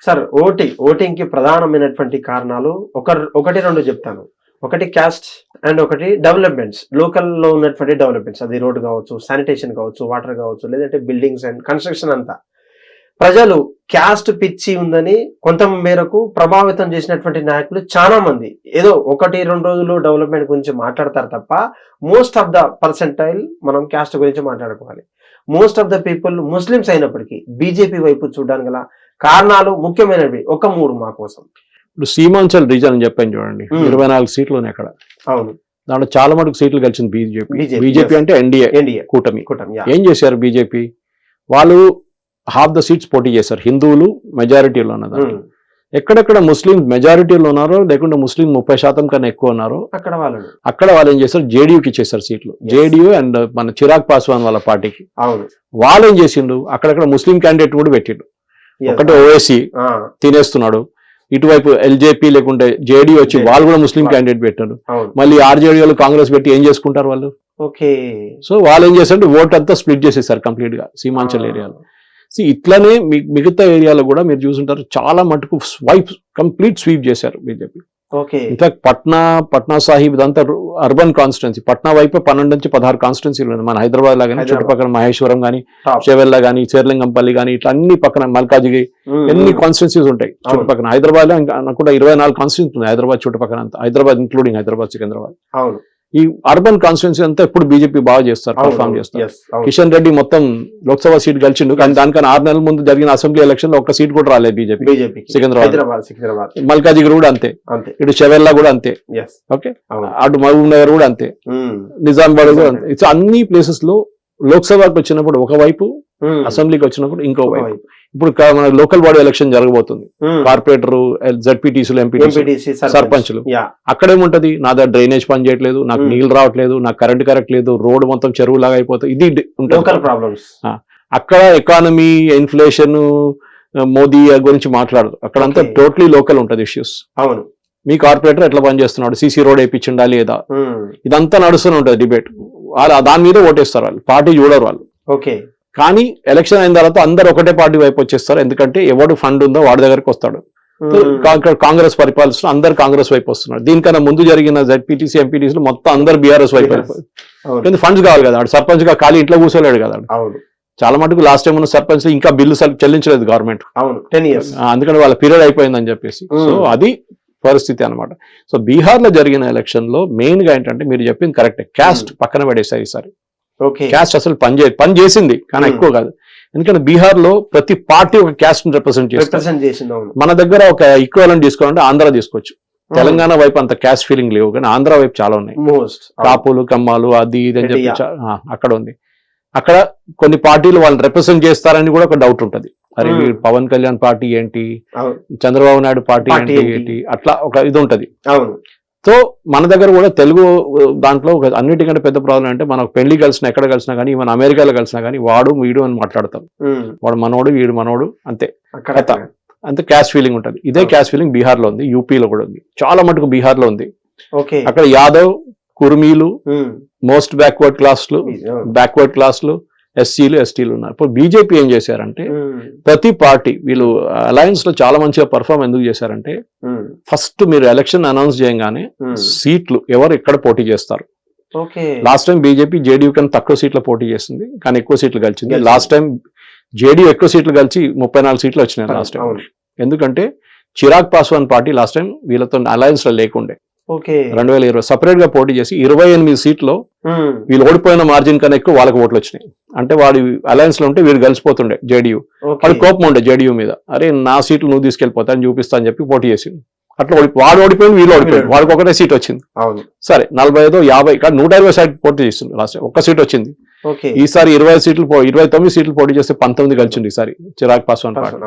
Sir voting కి ప్రధానమైనటువంటి కారణాలు ఒకటి రెండు చెప్తాను. ఒకటి క్యాస్ట్ అండ్ ఒకటి డెవలప్మెంట్స్, లోకల్లో ఉన్నటువంటి డెవలప్మెంట్స్, అది రోడ్ కావచ్చు, శానిటేషన్ కావచ్చు, వాటర్ కావచ్చు, లేదంటే బిల్డింగ్స్ అండ్ కన్స్ట్రక్షన్ అంతా. ప్రజలు క్యాస్ట్ పిచ్చి ఉందని కొంత మేరకు ప్రభావితం చేసినటువంటి నాయకులు చాలా మంది ఏదో 1-2 రోజులు డెవలప్మెంట్ గురించి మాట్లాడతారు తప్ప మోస్ట్ ఆఫ్ ద పర్సెంటైల్ మనం క్యాస్ట్ గురించి మాట్లాడుకోవాలి. Most of the people Muslims అయినప్పటికీ బీజేపీ వైపు చూడడానికి గల కారణాలు ముఖ్యమైనవి ఒక 3 మా కోసం. ఇప్పుడు సీమాంచల్ రీజన్ అని చెప్పాను చూడండి, 24 సీట్లు ఉన్నాయి అక్కడ. అవును, దాంట్లో చాలా మటుకు సీట్లు కలిసింది బీజేపీ అంటే ఎన్డీఏ కూటమి. ఏం చేశారు బీజేపీ వాళ్ళు? హాఫ్ ద సీట్స్ పోటీ చేశారు. హిందువులు మెజారిటీలో ఉన్నదాన్ని, ఎక్కడెక్కడ ముస్లిం మెజారిటీలో ఉన్నారో లేకుంటే ముస్లిం 30% కన్నా ఎక్కువ ఉన్నారో అక్కడ వాళ్ళు ఏం చేశారు, జేడీయూకి ఇచ్చేసారు సీట్లు. జేడీయూ అండ్ మన చిరాగ్ పాస్వాన్ వాళ్ళ పార్టీకి. వాళ్ళు ఏం చేసిండు, అక్కడక్కడ ముస్లిం క్యాండిడేట్ కూడా పెట్టిండు. ఒకటి ఓవైసీ తినేస్తున్నాడు, ఇటువైపు ఎల్జేపీ లేకుంటే జేడీ వచ్చి వాళ్ళు కూడా ముస్లిం క్యాండిడేట్ పెట్టారు. మళ్ళీ ఆర్జేడీ వాళ్ళు కాంగ్రెస్ పెట్టి ఏం చేసుకుంటారు వాళ్ళు? సో వాళ్ళు ఏం చేశారు, ఓట్ అంతా స్ప్లిట్ చేసేసారు కంప్లీట్ గా సీమాంచల్ ఏరియాలో. ఇట్లానే మిగతా ఏరియాలో కూడా మీరు చూసుంటారు, చాలా మటుకు కంప్లీట్ స్వీప్ చేశారు బీజేపీ. ఇన్ఫాక్ట్ పట్నా సాహిబ్ ఇదంతా అర్బన్ కాన్స్టిట్యున్సీ. పట్నా వైపు 12 నుంచి 16 కాన్స్టిట్యున్సీలు ఉన్నాయి. మన హైదరాబాద్ లా కానీ చుట్టుపక్కల మహేశ్వరం కానీ, చేవెల్లా కానీ, చేర్లింగంపల్లి కానీ, ఇట్లా అన్ని పక్కన మల్కాజిగి ఎన్ని కాన్స్టిట్యున్సీస్ ఉంటాయి చుట్టుపక్కల. హైదరాబాద్ లో కూడా 24 కాన్స్టిట్యున్సీ ఉన్నాయి హైదరాబాద్ చుట్టుపక్కల అంతా, హైదరాబాద్ ఇంక్లూడింగ్ హైదరాబాద్, సికింద్రాబాద్. ఈ అర్బన్ కాన్స్టిట్యున్సీ అంతా ఇప్పుడు బీజేపీ బాగా చేస్తారు, పర్ఫార్మ్ చేస్తారు. కిషన్ రెడ్డి మొత్తం లోక్సభ సీట్ గెలిచిండు, కానీ దానికన్నా 6 నెలల ముందు జరిగిన అసెంబ్లీ ఎలక్షన్ లో ఒక్క సీట్ కూడా రాలేదు బీజేపీ. సికింద్రాబాద్, మల్కాజిగిరి కూడా అంతే, ఇటు చెవెల్లా కూడా అంతే, ఓకే, అటు మహబూబ్ నగర్ కూడా అంతే, నిజామాబాద్ కూడా అంతే. ఇట్స్ అన్ని ప్లేసెస్ లో లోక్సభకు వచ్చినప్పుడు ఒకవైపు, అసెంబ్లీకి వచ్చినప్పుడు ఇంకో వైపు. ఇప్పుడు మన లోకల్ బాడీ ఎలక్షన్ జరగబోతుంది, కార్పొరేటర్, జడ్పీటీసీలు, ఎంపీటీసీ, సర్పంచ్లు. అక్కడేముంటది, నా దగ్గర డ్రైనేజ్ పని చేయట్లేదు, నాకు నీళ్లు రావట్లేదు, నాకు కరెంట్ కరెక్ట్ లేదు, రోడ్డు మొత్తం చెరువు లాగా అయిపోతుంది, ఇది ఉంటుంది. అక్కడ ఎకానమీ, ఇన్ఫ్లేషన్, మోదీ గురించి మాట్లాడదు, అక్కడంతా టోటలీ లోకల్ ఉంటది ఇష్యూస్. అవును, మీ కార్పొరేటర్ ఎట్లా పనిచేస్తున్నాడు, సీసీ రోడ్ వేయించిండా లేదా, ఇదంతా నడుస్తూనే ఉంటది డిబేట్. దాని మీద ఓటేస్తారు వాళ్ళు, పార్టీ చూడరు వాళ్ళు. ఓకే, కానీ ఎలక్షన్ అయిన తర్వాత అందరు ఒకటే పార్టీ వైపు వచ్చేస్తారు, ఎందుకంటే ఎవడు ఫండ్ ఉందో వాడి దగ్గరకు వస్తాడు. కాంగ్రెస్ పరిపాలిస్తూ అందరు కాంగ్రెస్ వైపు వస్తున్నారు. దీనికన్నా ముందు జరిగిన జడ్పీటీసీ, ఎంపీటీసీలు మొత్తం అందరు బీఆర్ఎస్ వైపు అయిపోయి, ఫండ్స్ కావాలి కదా, సర్పంచ్ గా ఖాళీ ఇంట్లో కూర్చోలేడు కదా. చాలా మటుకు లాస్ట్ టైం ఉన్న సర్పంచ్ ఇంకా బిల్లు చెల్లించలేదు గవర్నమెంట్, 10 years, అందుకని వాళ్ళ పీరియడ్ అయిపోయిందని చెప్పేసి. సో అది పరిస్థితి అనమాట. సో బీహార్ లో జరిగిన ఎలక్షన్ లో మెయిన్ గా ఏంటంటే మీరు చెప్పింది కరెక్ట్, క్యాస్ట్ పక్కన పడేసారు ఈసారి. క్యాస్ట్ అసలు పని చేసింది కానీ ఎక్కువ కాదు, ఎందుకంటే బీహార్ లో ప్రతి పార్టీ ఒక క్యాస్ట్ ని రిప్రజెంట్ చేస్తుంది. మన దగ్గర ఒక ఈక్వలెంట్ తీసుకోవాలంటే ఆంధ్ర తీసుకోవచ్చు, తెలంగాణ వైపు అంత క్యాస్ట్ ఫీలింగ్ లేవు, కానీ ఆంధ్ర వైపు చాలా ఉన్నాయి, కాపులు, కమ్మాలు, అది ఇది అని చెప్పి అక్కడ ఉంది. అక్కడ కొన్ని పార్టీలు వాళ్ళని రిప్రజెంట్ చేస్తారని కూడా ఒక డౌట్ ఉంటది. అరే పవన్ కళ్యాణ్ పార్టీ ఏంటి, చంద్రబాబు నాయుడు పార్టీ ఏంటి, అట్లా ఒక ఇది ఉంటది. సో మన దగ్గర కూడా తెలుగు దాంట్లో అన్నిటికంటే పెద్ద ప్రాబ్లం అంటే మనకు పెళ్లి కలిసినా, ఎక్కడ కలిసినా కానీ, మన అమెరికాలో కలిసినా కానీ వాడు వీడు అని మాట్లాడతాం, వాడు మనోడు వీడు మనోడు అంతే, అంతే క్యాస్ట్ ఫీలింగ్ ఉంటది. ఇదే క్యాస్ట్ ఫీలింగ్ బీహార్ లో ఉంది, యూపీలో కూడా ఉంది, చాలా మటుకు బీహార్ లో ఉంది. అక్కడ యాదవ్, కుర్మీలు, మోస్ట్ బ్యాక్వర్డ్ క్లాస్లు, ఎస్సీలు, ఎస్టీలు ఉన్నారు. ఇప్పుడు బీజేపీ ఏం చేశారంటే ప్రతి పార్టీ వీళ్ళు అలయన్స్ లో చాలా మంచిగా పర్ఫార్మ్ ఎందుకు చేశారంటే, ఫస్ట్ మీరు ఎలక్షన్ అనౌన్స్ చేయగానే సీట్లు ఎవరు ఎక్కడ పోటీ చేస్తారు. లాస్ట్ టైం బీజేపీ జేడీయూ కన్నా తక్కువ సీట్ల పోటీ చేసింది, కానీ ఎక్కువ సీట్లు గెలిచింది. లాస్ట్ టైం జేడీయూ ఎక్కువ సీట్లు గెలిచి 34 సీట్లు వచ్చినాయి లాస్ట్ టైం. ఎందుకంటే Chirag Paswan party last time వీళ్ళతో అలయన్స్ లో లేకుండే, 2020 సపరేట్ గా పోటీ చేసి 28 సీట్లో వీళ్ళు ఓడిపోయిన మార్జిన్ కన్నా ఎక్కువ వాళ్ళకి ఓట్లు వచ్చినాయి. అంటే వాడి అలయన్స్ లో ఉంటే వీడు కలిసిపోతుండే జేడీయూ, వాడి కోపం ఉండే జేడీయూ మీద, అరే నా సీట్లు నువ్వు తీసుకెళ్లిపోతా అని చూపిస్తా అని చెప్పి పోటీ చేసింది. అట్లా వాడు ఓడిపోయింది, వీళ్ళు ఓడిపోయింది, వాడికి ఒకటే సీట్ వచ్చింది. సరే 45, 50 కానీ 120 సీట్ పోటీ చేస్తుంది, లాస్ట్ ఒక్క సీట్ వచ్చింది. ఈసారి 29 సీట్లు పోటీ చేస్తే 19 కలిసింది ఈసారి చిరాగ్ పాస్వాన్ పార్టీ.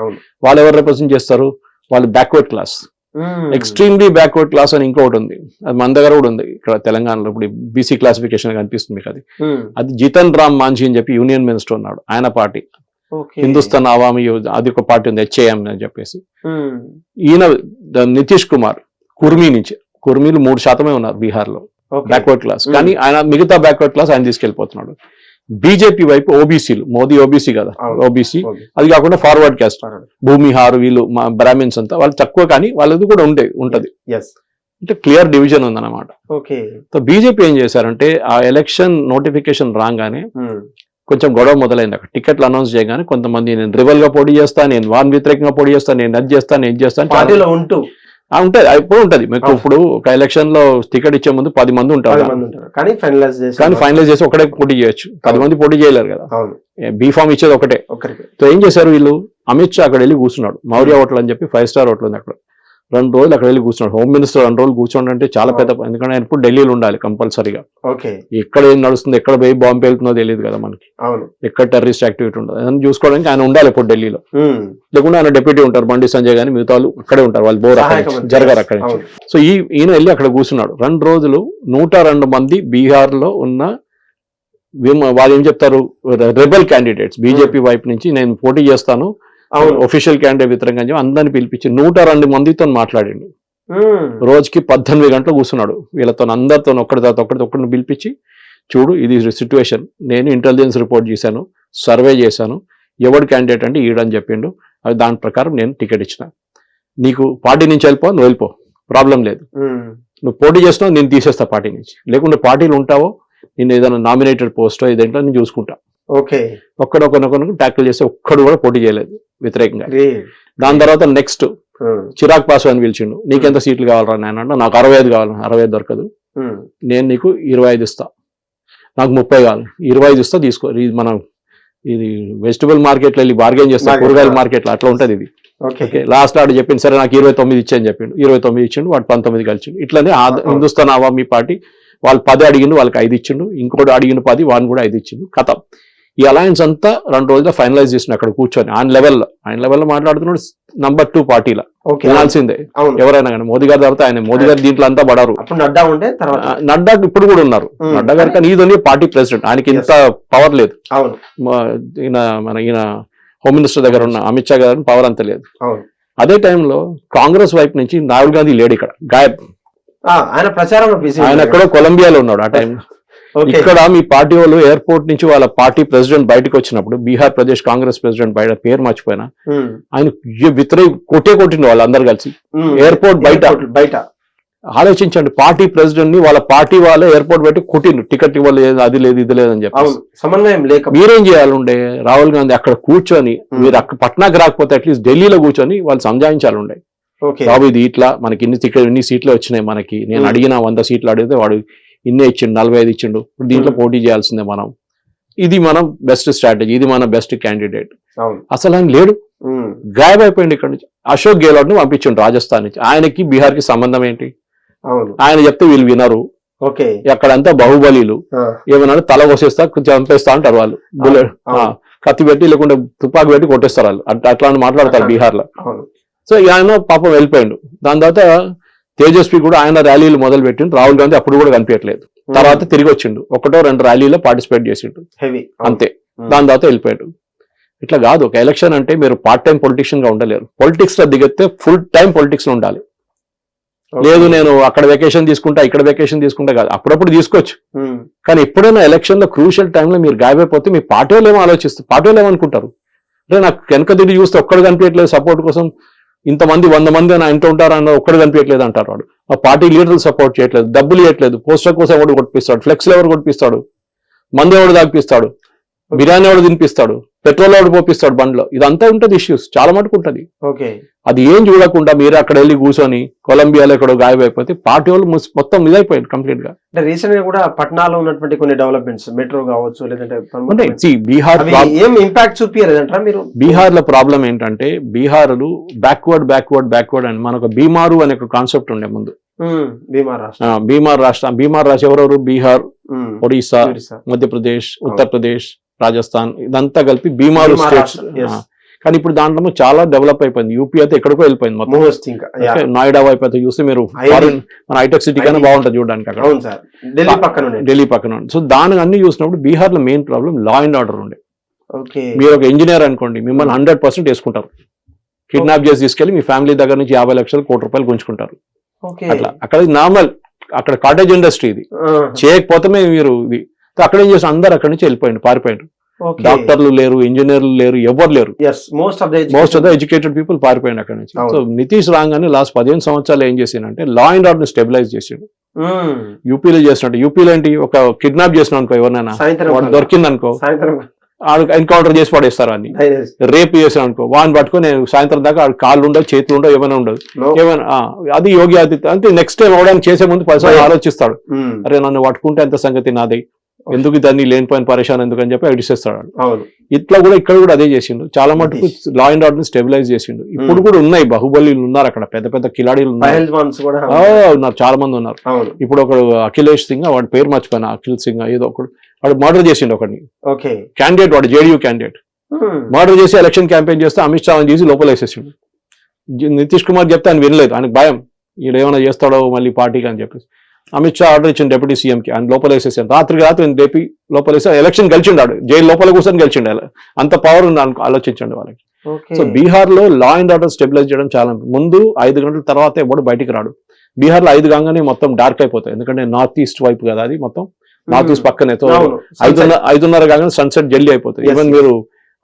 వాళ్ళు ఎవరు రిప్రజెంట్ చేస్తారు, వాళ్ళు backward class, extremely backward class అని ఇంకొకటి ఉంది, అది మన దగ్గర కూడా ఉంది ఇక్కడ తెలంగాణలో. ఇప్పుడు బీసీ క్లాసిఫికేషన్ కనిపిస్తుంది మీకు, అది జితన్ రామ్ మాంఝీ అని చెప్పి యూనియన్ మినిస్టర్ ఉన్నాడు, ఆయన పార్టీ. హిందుస్థాన్ అవామీ అది ఒక పార్టీ ఉంది, హెచ్ఏఎం అని చెప్పేసి. ఈయన నితీష్ కుమార్ కుర్మీ నుంచి, కుర్మీలు 3% ఉన్నారు బీహార్ లో బ్యాక్వర్డ్ క్లాస్, కానీ ఆయన మిగతా బ్యాక్వర్డ్ క్లాస్ ఆయన తీసుకెళ్లిపోతున్నాడు. బీజేపీ వైపు ఓబీసీలు, మోదీ ఓబీసీ కదా, అవును. OBC, okay. అది కాకుండా ఫార్వర్డ్ క్యాస్ట్, భూమిహారు, వీళ్ళు మా బ్రాహ్మిన్స్ అంతా వాళ్ళు తక్కువ, కానీ వాళ్ళది కూడా ఉంటది. Yes. అంటే క్లియర్ డివిజన్ ఉందన్నమాట. ఓకే. సో బీజేపీ ఏం చేశారంటే ఆ ఎలక్షన్ నోటిఫికేషన్ రాగానే కొంచెం గొడవ మొదలైంది. అక్కడ టికెట్లు అనౌన్స్ చేయగానే కొంతమంది నేను రివల్ గా పోటీ చేస్తాను, నేను వాన్ వ్యతిరేకంగా పోటీ చేస్తాను, నేను అది చేస్తాను, నేను చేస్తాను, పార్టీలో ఉంటూ ఉంటుంది. ఇప్పుడు ఉంటది మీకు. ఇప్పుడు ఒక ఎలక్షన్ లో టికెట్ ఇచ్చే ముందు 10 మంది ఉంటారు, కానీ ఫైనలైజ్ చేసి ఒకటే పోటీ చేయొచ్చు. 10 మంది పోటీ చేయలేరు కదా, బీ ఫామ్ ఇచ్చేది ఒకటే. సో ఏం చేశారు వీళ్ళు, అమిత్ షా అక్కడ వెళ్ళి కూర్చున్నాడు. మౌర్య హోటల్ అని చెప్పి 5 స్టార్ హోటల్ ఉంది అక్కడ. 2 రోజులు అక్కడ వెళ్ళి కూర్చున్నాడు. హోమ్ మినిస్టర్ 2 రోజులు కూర్చోండి అంటే చాలా పెద్ద, ఎందుకంటే ఆయన ఇప్పుడు ఢిల్లీలో ఉండాలి కంపల్సరీగా. ఎక్కడ ఏం నడుస్తుంది, ఎక్కడ పోయి బాంబు వెళ్తుందో తెలియదు కదా మనకి, ఎక్కడ టెర్రరిస్ట్ యాక్టివిటీ ఉండదు, అదని చూసుకోవడానికి ఆయన ఉండాలి ఇప్పుడు ఢిల్లీలో. లేకుండా ఆయన డెప్యూటీ ఉంటారు, బండి సంజయ్ గాని, మిగతా వాళ్ళు అక్కడే ఉంటారు, వాళ్ళు బోర్ జరగారు అక్కడి నుంచి. సో ఈయన వెళ్ళి అక్కడ కూర్చున్నాడు 2 రోజులు. 102 మంది బీహార్ లో ఉన్న వాళ్ళు ఏం చెప్తారు, రెబల్ క్యాండిడేట్స్ బీజేపీ వైపు నుంచి నేను పోటీ చేస్తాను, ఒఫీషియల్ క్యాండిడేట్ వ్యతిరేకంగా చెప్పి అందరిని పిలిపించి 102 మందితో మాట్లాడిండు. రోజుకి 18 గంటలు కూర్చున్నాడు వీళ్ళతో, అందరితో ఒక్కడిని పిలిపించి, చూడు ఇది సిచ్యువేషన్, నేను ఇంటెలిజెన్స్ రిపోర్ట్ చేశాను, సర్వే చేశాను, ఎవడు క్యాండిడేట్ అంటే ఈడని చెప్పిండు, అది దాని ప్రకారం నేను టికెట్ ఇచ్చిన, నీకు పార్టీ నుంచి నువ్వు వెళ్ళిపో, ప్రాబ్లం లేదు, నువ్వు పోటీ చేస్తున్నావు నేను తీసేస్తా పార్టీ నుంచి, లేకుంటే పార్టీలు ఉంటావో నేను ఏదైనా నామినేటెడ్ పోస్టో ఏదేంటో నేను చూసుకుంటా. ఒక్కడొకరినొకరు ట్యాకిల్ చేస్తే ఒక్కడు కూడా పోటీ చేయలేదు వ్యతిరేకంగా. దాని తర్వాత నెక్స్ట్ చిరాగ్ పాస్వాన్ పిలిచిండు, నీకెంత సీట్లు కావాలరా నాయన, నాకు 65 కావాలి, 65 దొరకదు, నేను నీకు 25 ఇస్తా, నాకు 30 కావాలి, 25 ఇస్తా తీసుకో. ఇది మనం ఇది వెజిటబుల్ మార్కెట్లో వెళ్ళి బార్గెన్ చేస్తాం, కూరగాయల మార్కెట్లో అట్లా ఉంటది ఇది. లాస్ట్ ఆడు చెప్పింది, సరే నాకు 29 ఇచ్చాయని చెప్పిండు, 29 ఇచ్చిండు, వాడు 19 కలిసిండు. ఇట్లానే హిందుస్థాన్ అవామీ పార్టీ వాళ్ళు 10 అడిగిండు, వాళ్ళకి 5 ఇచ్చిండు, ఇంకోటి అడిగిన 10 వాడిని కూడా 5 ఇచ్చిండు. కథం. ఈ అలయన్స్ అంతా 2 రోజుల్లో ఫైనలైజ్ చేసిన అక్కడ కూర్చొని ఆయన లెవెల్లో మాట్లాడుతున్నాడు. నంబర్ 2 పార్టీలా వినాల్సిందే ఎవరైనా కానీ, మోదీ గారి తర్వాత ఆయన, మోదీ గారు దీంట్లో అంతా పడారు. నడ్డా ఇప్పుడు కూడా ఉన్నారు, నడ్డా గారు, కానీ ఈయన పార్టీ ప్రెసిడెంట్, ఆయనకి ఇంత పవర్ లేదు. ఈయన హోమ్ మినిస్టర్ దగ్గర ఉన్న అమిత్ షా గారు పవర్ అంత లేదు. అదే టైంలో కాంగ్రెస్ వైపు నుంచి రాహుల్ గాంధీ లేడు ఇక్కడ, గాయబ్, ఆయన ఎక్కడో కొలంబియాలో ఉన్నాడు ఆ టైంలో. ఇక్కడ మీ పార్టీ వాళ్ళు ఎయిర్పోర్ట్ నుంచి వాళ్ళ పార్టీ ప్రెసిడెంట్ బయటకు వచ్చినప్పుడు, బీహార్ ప్రదేశ్ కాంగ్రెస్ ప్రెసిడెంట్ బయట, పేరు మర్చిపోయినా, ఆయన కొట్టిండు వాళ్ళందరూ కలిసి ఎయిర్పోర్ట్ బయట. ఆలోచించండి, పార్టీ ప్రెసిడెంట్ ని వాళ్ళ పార్టీ వాళ్ళే ఎయిర్పోర్ట్ బయట కొట్టిండు, టికెట్ ఇవ్వలేదు, అది లేదు ఇది లేదని చెప్పి. సమన్వయం లేక మీరేం చేయాలండే, రాహుల్ గాంధీ అక్కడ కూర్చొని, మీరు అక్కడ పట్నాకి రాకపోతే అట్లీస్ట్ ఢిల్లీలో కూర్చొని వాళ్ళు సంజాయించాలండే, బాబు ఇది ఇట్లా మనకి ఇన్ని సీట్లు వచ్చినాయి, మనకి నేను అడిగిన 100 సీట్లు అడిగితే వాడు ఇన్నే ఇచ్చిండు, 45 ఇచ్చిండు, దీంట్లో పోటీ చేయాల్సిందే మనం, ఇది మనం బెస్ట్ స్ట్రాటజీ, ఇది మన బెస్ట్ క్యాండిడేట్. అసలు ఆయన లేడు, గాయబ్ అయిపోయింది ఇక్కడ నుంచి. అశోక్ గెహ్లోట్ ని పంపించండు రాజస్థాన్ నుంచి, ఆయనకి బీహార్ కి సంబంధం ఏంటి, ఆయన చెప్తే వీళ్ళు వినరు. అక్కడంతా బాహుబలీలు, ఏమన్నా తల కోసేస్తా చంపేస్తా అంటారు వాళ్ళు, కత్తి పెట్టి లేకుంటే తుపాకి పెట్టి కొట్టేస్తారు వాళ్ళు, అట్లా మాట్లాడతారు బీహార్ లో. సో ఆయన పాపం వెళ్ళిపోయిండు. దాని తర్వాత తేజస్వి కూడా ఆయన ర్యాలీలు మొదలు పెట్టిండు, రాహుల్ గాంధీ అప్పుడు కూడా కనిపించట్లేదు. తర్వాత తిరిగి వచ్చిండు, 1-2 ర్యాలీలో పార్టిసిపేట్ చేసిండు అంతే, దాని తర్వాత వెళ్ళిపోయాడు. ఇట్లా కాదు, ఒక ఎలక్షన్ అంటే మీరు పార్ట్ టైం పొలిటీషియన్ గా ఉండలేరు, పొలిటిక్స్ లో దిగితే ఫుల్ టైం పొలిటిక్స్ లో ఉండాలి. లేదు నేను అక్కడ వెకేషన్ తీసుకుంటా, ఇక్కడ వెకేషన్ తీసుకుంటా కాదు, అప్పుడప్పుడు తీసుకోవచ్చు, కానీ ఎప్పుడైనా ఎలక్షన్ లో క్రూషియల్ టైంలో మీరు గాయపోతే మీ పార్టీ వాళ్ళు ఏమో ఆలోచిస్తారు, పార్టీ వాళ్ళు ఏమనుకుంటారు, అంటే నాకు వెనక తిరిగి చూస్తే ఒక్కడు కనిపించట్లేదు, సపోర్ట్ కోసం ఇంతమంది 100 మంది అని అంటూ ఉంటారు అన్న, ఒక్కడు కనిపించట్లేదు అంటారు వాడు. ఆ పార్టీ లీడర్లు సపోర్ట్ చేయట్లేదు, డబ్బులు ఇవ్వట్లేదు, పోస్టర్ కోసం ఎవడు కొట్టిస్తాడు, ఫ్లెక్స్లు ఎవరు కొట్టిస్తాడు, మందు ఎవడు దాగిపిస్తాడు, బిర్యానీ ఎవడు తినిపిస్తాడు, పెట్రోల్ ఎవడు పోపిస్తాడు బండ్లో, ఇదంతా ఉంటది ఇష్యూస్ చాలా మటుకు ఉంటది. అది ఏం చూడకుండా మీరు అక్కడ వెళ్ళి కూర్చొని కొలంబియాలో ఎక్కడో గాయమైపోతే పార్టీ వాళ్ళు మొత్తం ఇదైపోయింది కంప్లీట్ గా. అంటే రీసెంట్ గా కూడా పట్నాలో ఉన్నటువంటి కొన్ని డెవలప్మెంట్స్, మెట్రో కావచ్చు, లేదంటే బీహార్ ఏం ఇంపాక్ట్ చూపించారంటారా మీరు? బీహార్ లో ప్రాబ్లం ఏంటంటే, బీహార్లు బ్యాక్వర్డ్ అని మనకు బీమారు అనే ఒక కాన్సెప్ట్ ఉండే ముందు. బీమార్ రాష్ట్రం ఎవరెవరు, బీహార్, ఒడిశా, మధ్యప్రదేశ్, ఉత్తరప్రదేశ్, రాజస్థాన్, ఇదంతా కలిపి బీమారు స్టేట్స్. కానీ ఇప్పుడు దాంట్లో చాలా డెవలప్ అయిపోయింది. యూపీ అయితే ఎక్కడికో వెళ్ళిపోయింది మొత్తం, నోయిడా వైపు అయితే చూస్తే మీరు ఫారిన్ మన హైటెక్ సిటీ కన్నా బాగుంటుంది చూడడానికి అక్కడ, ఢిల్లీ పక్కన. సో దాని అన్ని చూసినప్పుడు బీహార్ లో main problem law and order ఉండే. మీరు ఒక ఇంజనీర్ అనుకోండి, మిమ్మల్ని 100% వేసుకుంటారు, కిడ్నాప్ చేసి తీసుకెళ్లి మీ ఫ్యామిలీ దగ్గర నుంచి 50 లక్షలు, 1 కోటి రూపాయలు గుంజుకుంటారు. అట్లా అక్కడ నార్మల్, అక్కడ కాటేజ్ ఇండస్ట్రీ ఇది, చేయకపోతే మీరు ఇది అక్కడ ఏం చేసిన అందరు అక్కడి నుంచి వెళ్ళిపోయింది, పారిపోయింది. డాక్టర్లు లేరు, ఇంజనీర్లు లేరు, ఎవరు లేరు. Most of the educated people పారిపోయింది అక్కడ నుంచి. సో నితీష్ రాగానే లాస్ట్ 15 సంవత్సరాలు ఏం చేసిందంటే లా అండ్ ఆర్డర్ స్టెబిలైజ్ చేసిండు. యూపీలో చేసినట్టు, యూపీలో ఏంటి, ఒక కిడ్నాప్ చేసిన అనుకో ఎవరినైనా, వాడు దొరికింది అనుకో ఎన్కౌంటర్ చేసి పడేస్తారు అని. రేపు చేసాను అనుకో వాడిని పట్టుకొని నేను సాయంత్రం దాకా కాళ్ళు ఉండవు, చేతులు ఉండవు, ఏమైనా ఉండదు. ఏమైనా అది యోగి ఆదిత్య అంటే నెక్స్ట్ టైం అవడానికి చేసే ముందు 10 సార్లు ఆలోచిస్తాడు. అరే నన్ను పట్టుకుంటే ఎంత సంగతి నాది, ఎందుకు దాన్ని లేనిపోయిన పరిశాన్ ఎందుకు అని చెప్పి అడిచేస్తాడు. ఇట్లా కూడా ఇక్కడ కూడా అదే చేసిండు. చాలా మటుకు లా అండ్ ఆర్డర్ స్టెబిలైజ్ చేసిండు. ఇప్పుడు కూడా ఉన్నాయి, బాహుబలిలు ఉన్నారు అక్కడ, పెద్ద పెద్ద కిలాడీలు ఉన్నారు, చాలా మంది ఉన్నారు. ఇప్పుడు ఒకడు అఖిలేష్ సింగ్, వాడి పేరు మర్చిపోయినా, అఖిల్ సింగ్ ఏదో ఒకడు, వాడు మర్డర్ చేసిండు ఒకడిని, క్యాండిడేట్, వాడు జేడీయూ క్యాండిడేట్. మర్డర్ చేసి ఎలక్షన్ క్యాంపెయిన్ చేస్తే అమిత్ షా చేసి లోపల వేసేసిండు. నితీష్ కుమార్ చెప్తే ఆయన వినలేదు, ఆయనకు భయం, ఈడేమైనా చేస్తాడో మళ్ళీ పార్టీకి అని చెప్పేసి అమిత్ షా ఆర్డర్ ఇచ్చింది డిప్యూటీ సీఎంకి, ఆయన లోపల వేసేసాను. రాత్రికి రాత్రి డేపీ లోపల వేసి ఎలక్షన్ గెలిచిండాడు, జైలు లోపల కూర్చొని గెలిచిండు. అంత పవర్ ఉంది ఆలోచించండి వాళ్ళకి. సో బీహార్ లో లా అండ్ ఆర్డర్ స్టెబిలైజ్ చేయడం చాలా ముందు 5 గంటల తర్వాత ఎవడు బయటికి రాడు. బీహార్ లో 5 కాగానే మొత్తం డార్క్ అయిపోతాయి, ఎందుకంటే నార్త్ ఈస్ట్ వైపు కదా అది, మొత్తం నార్త్ ఈస్ట్ పక్కనే. 5:30 కాగానే సన్సెట్ జల్దీ అయిపోతుంది. ఈవెన్ మీరు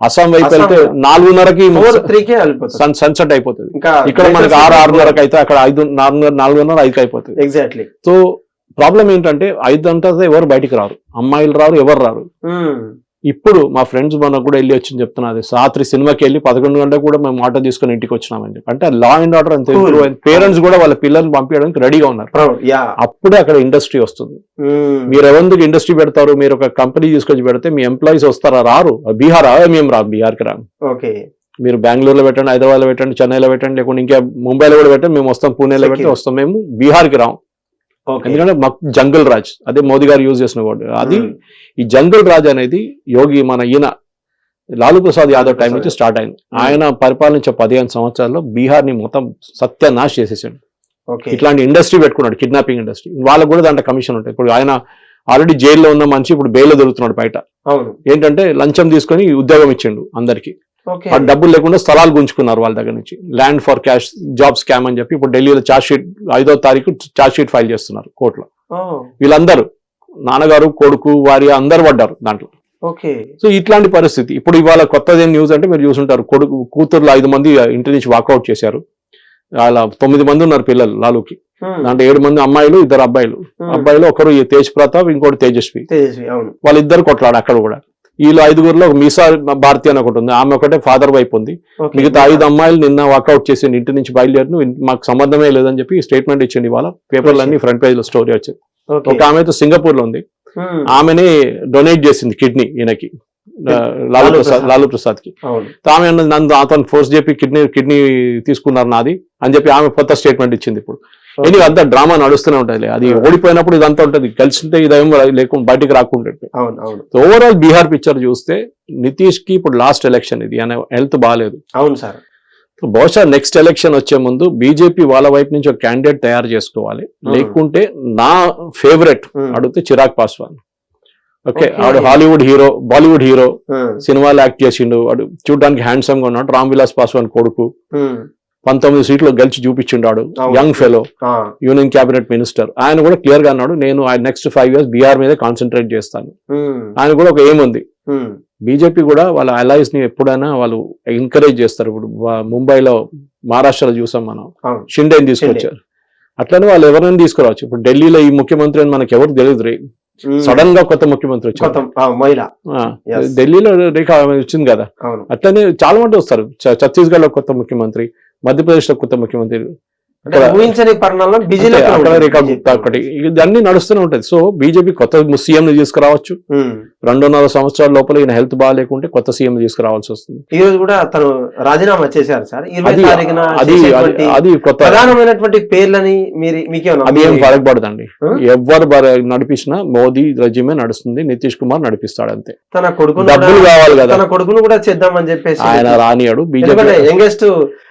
అస్సాం వైపు వెళ్తే 4:30కి సన్సెట్ అయిపోతుంది. ఇక్కడ మనకి 6:30కి అయితే అక్కడ 4:30 అయిపోతుంది ఎగ్జాక్ట్లీ. సో ప్రాబ్లం ఏంటంటే 5 గంటల ఎవరు బయటికి రారు, అమ్మాయిలు రారు, ఎవరు రారు. ఇప్పుడు మా ఫ్రెండ్స్ మనకు కూడా వెళ్ళి వచ్చింది చెప్తున్నది, రాత్రి సినిమాకి వెళ్ళి 11 గంటలకు కూడా మేము ఆటో తీసుకుని ఇంటికి వచ్చినామని చెప్పి. అంటే లా అండ్ ఆర్డర్ అంతే, పేరెంట్స్ కూడా వాళ్ళ పిల్లల్ని పంపించడానికి రెడీగా ఉన్నారు. అప్పుడే అక్కడ ఇండస్ట్రీ వస్తుంది. మీరు ఎవరికి ఇండస్ట్రీ పెడతారు, మీరు ఒక కంపెనీ తీసుకొచ్చి పెడితే మీ ఎంప్లాయీస్ వస్తారా, రారు. బీహార్ మేము రాదు, బీహార్కి రాము. మీరు బెంగళూరులో పెట్టండి, హైదరాబాద్ లో పెట్టండి, చెన్నైలో పెట్టండి, లేకుంటే ఇంకా ముంబైలో కూడా పెట్టండి, మేము వస్తాం, పూణేలో పెట్టి వస్తాం, మేము బీహార్కి రాము. ఎందుకంటే మాకు జంగల్ రాజ్, అదే మోదీ గారు యూజ్ చేసిన వర్డ్ అది. ఈ జంగల్ రాజ్ అనేది యోగి మన ఈయన లాలూ ప్రసాద్ యాదవ్ టైం నుంచి స్టార్ట్ అయింది. ఆయన పరిపాలించే 15 సంవత్సరాల్లో బీహార్ ని మొత్తం సత్యనాశ్ చేసేసాడు. ఇట్లాంటి ఇండస్ట్రీ పెట్టుకున్నాడు, కిడ్నాపింగ్ ఇండస్ట్రీ. వాళ్ళకు కూడా దాంట్లో కమిషన్ ఉంటాయి. ఇప్పుడు ఆయన ఆల్రెడీ జైల్లో ఉన్న మనిషి ఇప్పుడు బెయిల్ దొరుకుతున్నాడు బయట. ఏంటంటే లంచం తీసుకొని ఉద్యోగం ఇచ్చిండు అందరికి. డబ్బులు లేకుండా స్థలాలు గుంజుకున్నారు వాళ్ళ దగ్గర నుంచి, land for cash job scam అని చెప్పి. ఇప్పుడు ఢిల్లీలో ఛార్జ్ షీట్ 5వ తారీఖు ఛార్జ్ షీట్ ఫైల్ చేస్తున్నారు కోర్టులో. వీళ్ళందరూ నాన్నగారు, కొడుకు, వారి అందరు పడ్డారు దాంట్లో. సో ఇట్లాంటి పరిస్థితి. ఇప్పుడు ఇవాళ కొత్తది న్యూస్ అంటే మీరు చూసుంటారు, కూతుర్లు 5 మంది ఇంటి నుంచి వాకౌట్ చేశారు. అలా 9 మంది ఉన్నారు పిల్లలు లాలూకి. దాంట్లో 7 మంది అమ్మాయిలు, 2 అబ్బాయిలు. అబ్బాయిలు ఒకరు తేజ్ ప్రతాప్, ఇంకోటి తేజస్వి. వాళ్ళిద్దరు కొట్లాడు అక్కడ కూడా. వీళ్ళు 5గురిలో మీసా భారతి అని ఒకటి ఉంది, ఆమె ఒకటే ఫాదర్ వైపు ఉంది. మిగతా 5 అమ్మాయిలు నిన్న వాకౌట్ చేసి ఇంటి నుంచి బయలుదేరి మాకు సంబంధమే లేదని చెప్పి స్టేట్మెంట్ ఇచ్చింది. ఇవాళ పేపర్లన్నీ ఫ్రంట్ పేజ్ లో స్టోరీ వచ్చింది. ఒక ఆమె అయితే సింగపూర్ లో ఉంది, ఆమెనే డొనేట్ చేసింది కిడ్నీ ఈయనకి, లాలూ ప్రసాద్ కి. ఆమె నన్ను అతను ఫోర్స్ చెప్పి కిడ్నీ తీసుకున్నారు నాది అని చెప్పి ఆమె కొత్త స్టేట్మెంట్ ఇచ్చింది. ఇప్పుడు ఇది అంతా డ్రామా నడుస్తూనే ఉంటుంది. అది ఓడిపోయినప్పుడు ఇదంతా ఉంటుంది, కలిసింటే ఇదేం లేకుండా బయటికి రాకుండా. ఓవరాల్ బీహార్ పిక్చర్ చూస్తే నితీష్ కి ఇప్పుడు లాస్ట్ ఎలక్షన్ ఇది, ఆయన హెల్త్ బాగాలేదు. అవును సార్. బహుశా నెక్స్ట్ ఎలక్షన్ వచ్చే ముందు బీజేపీ వాళ్ళ వైపు నుంచి ఒక క్యాండిడేట్ తయారు చేసుకోవాలి. లేకుంటే నా ఫేవరెట్ అడిగితే చిరాగ్ పాస్వాన్. ఓకే, ఆడు హాలీవుడ్ హీరో, బాలీవుడ్ హీరో, సినిమాలు యాక్ట్ చేసిండు. వాడు చూడడానికి హ్యాండ్సమ్ గా ఉన్నాడు. రామ్ విలాస్ పాస్వాన్ కొడుకు, 19 సీట్లు గెలిచి చూపించిండాడు. Young fellow, union cabinet minister. ఆయన కూడా క్లియర్ గా అన్నాడు, నేను నెక్స్ట్ 5 years బీహార్ మీద కాన్సన్ట్రేట్ చేస్తాను. ఆయన కూడా ఒక ఎయిమ్ ఉంది. బీజేపీ కూడా వాళ్ళ అలైస్ ని ఎప్పుడైనా వాళ్ళు ఎంకరేజ్ చేస్తారు. ఇప్పుడు ముంబైలో, మహారాష్ట్రలో చూసాం మనం, షిండేని తీసుకొచ్చారు. అట్లనే వాళ్ళు ఎవరైనా తీసుకురావచ్చు. ఇప్పుడు ఢిల్లీలో ఈ ముఖ్యమంత్రి అని మనకు ఎవరు తెలియదు. సడన్ గా కొత్త ముఖ్యమంత్రి వచ్చారు, ఢిల్లీలో రేఖ వచ్చింది కదా. అట్లనే చాలా మంది వస్తారు. ఛత్తీస్గఢ్ లో కొత్త ముఖ్యమంత్రి, మధ్యప్రదేశ్ లో కొత్త ముఖ్యమంత్రి, ఊహించని పరిణామం ఒకటి, ఇదన్నీ నడుస్తూనే ఉంటది. సో బీజేపీ కొత్త సీఎం ని తీసుకురావచ్చు. 2.5 సంవత్సరాల లోపల ఈయన హెల్త్ బాగాలేకుంటే కొత్త సీఎం తీసుకురావాల్సి వస్తుంది. ఈ రోజు కూడా తను రాజీనామా చేశారు సార్. 20 తారీఖున అది కొత్త ప్రధానమైనటువంటి పేర్లని అది ఏం ఫరక్ పడదండి. ఎవరు నడిపించినా మోదీ రెజిమే నడుస్తుంది, నితీష్ కుమార్ నడిపిస్తాడు అంతే. తన కొడుకు డబ్బులు కావాలి కదా, తన కొడుకును కూడా చేద్దామని చెప్పేసి ఆయన రానియాడు. బీజేపీ యంగెస్ట్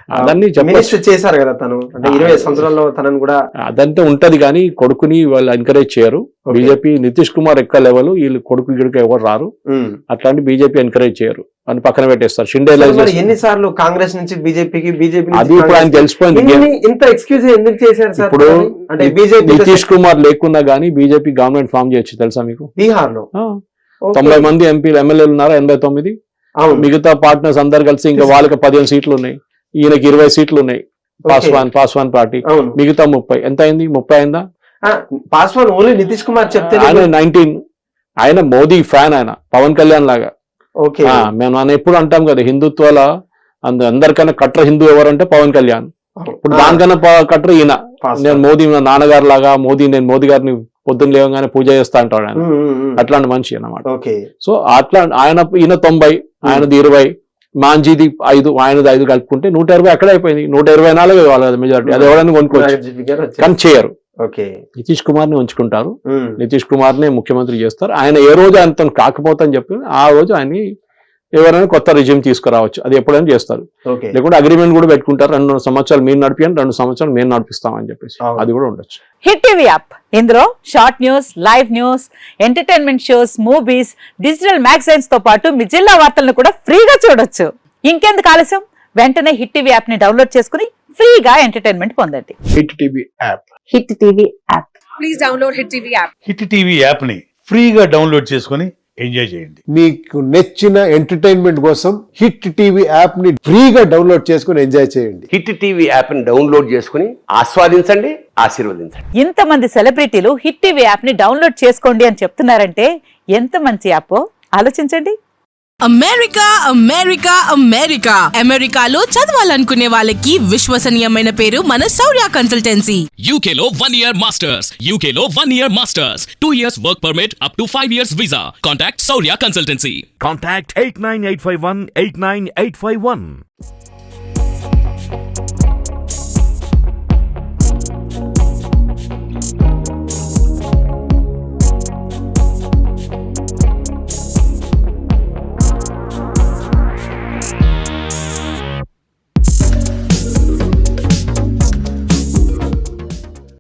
అదన్నీ మినిస్టర్ చేశారు కదా తను, అంటే 20 సంవత్సరాల్లో తనను కూడా అదంతా ఉంటది కానీ కొడుకుని వాళ్ళు ఎంకరేజ్ చేయరు. బీజేపీ నితీష్ కుమార్ ఎక్క లెవెల్, వీళ్ళు కొడుకు గిడుకు ఎవరు రారు, అట్లాంటి బీజేపీ ఎంకరేజ్ చేయరు అని పక్కన పెట్టేస్తారు. షిండే ఎన్నిసార్లు కాంగ్రెస్ నుంచి బీజేపీకి, బీజేపీ అది ఇప్పుడు ఆయన తెలిసిపోయింది. ఇంత ఎక్స్క్యూజ్ ఎందుకు చేశారు సార్? ఇప్పుడు అంటే బీజేపీ నితీష్ కుమార్ లేకున్నా గానీ బీజేపీ గవర్నమెంట్ ఫామ్ చేయొచ్చు తెలుసా మీకు? బీహార్ లో 90 మంది ఎంపీలు ఎమ్మెల్యేలు ఉన్నారు, 89. మిగతా పార్ట్నర్స్ అందరు కలిసి ఇంకా వాళ్ళకి 15 సీట్లు ఉన్నాయి, ఈయనకి 20 సీట్లు ఉన్నాయి. పాస్వాన్ పార్టీ మిగతా 30. ఎంత అయింది? 30 అయిందా? పాస్వాన్ ఓన్లీ నితీష్ కుమార్ చెప్తే ఆయన 19. ఆయన మోదీ ఫ్యాన్, ఆయన పవన్ కళ్యాణ్ లాగా. మేము ఎప్పుడు అంటాం కదా హిందుత్వాల అందరికన్నా కట్టర్ హిందూ ఎవరంటే పవన్ కళ్యాణ్. ఇప్పుడు దానికన్నా కట్టర్ ఈయన. నేను మోదీ నాన్నగారు లాగా, నేను మోదీ గారిని పొద్దున్న లేవగానే పూజ చేస్తా అంటాడు ఆయన. అట్లాంటి మనిషి అన్నమాట. సో అట్లా ఈయన 90, ఆయనది 20, మాంజీది 5, ఆయనది 5 కలుపుకుంటే 120 అక్కడ అయిపోయింది. 124 వాళ్ళ మెజారిటీ. అది ఎవరైనా కొనుక్కోవచ్చు కానీ చేయరు. నితీష్ కుమార్ ని ఉంచుకుంటారు, నితీష్ కుమార్ ని ముఖ్యమంత్రి చేస్తారు. ఆయన ఏ రోజు ఆయనతో కాకపోతే అని చెప్పి ఆ రోజు ఆయన్ని ఎవరైనా కొత్త రిజిమ్ తీసుకురావచ్చు, అది ఎప్పుడైనా చేస్తారు. లేకుంటే అగ్రిమెంట్ కూడా పెట్టుకుంటారు, 2 సంవత్సరాలు మీరు నడిపియండి, 2 సంవత్సరాలు మేము నడిపిస్తామని చెప్పేసి అది కూడా ఉండొచ్చు. హిట్ టీవీ యాప్, ఇందులో short news, live news, entertainment shows, movies, digital magazines తో పాటు మీ జిల్లా వార్తలను కూడా ఫ్రీగా చూడొచ్చు. ఇంకెందుకు ఆలస్యం, వెంటనే హిట్ టీవీ యాప్ ని డౌన్లోడ్ చేసుకుని ఫ్రీగా ఎంటర్టైన్మెంట్ పొందండి. Hit TV app, hit TV app, please download hit TV app. Hit TV app ని ఫ్రీగా డౌన్లోడ్ చేసుకుని ఎంజాయ్ చేయండి. మీకు నచ్చిన ఎంటర్టైన్మెంట్ కోసం హిట్ టీవీ యాప్ ని ఫ్రీగా డౌన్లోడ్ చేసుకుని ఎంజాయ్ చేయండి. హిట్ టీవీ యాప్ ని డౌన్లోడ్ చేసుకుని ఆస్వాదించండి, ఆశీర్వదించండి. ఇంతమంది సెలబ్రిటీలు హిట్ టీవీ యాప్ ని డౌన్లోడ్ చేసుకోండి అని చెప్తున్నారంటే ఎంత మంచి యాప్ ఆలోచించండి. అమెరికా అమెరికా అమెరికా అమెరికాలో చదవాలనుకునే వాళ్ళకి విశ్వసనీయమైన పేరు మన శౌర్య కన్సల్టెన్సీ. UK లో 1 year masters, UK లో 1 year masters, 2 years work permit up to 5 years visa. Contact Saurya Consultancy. Contact 89851 89851.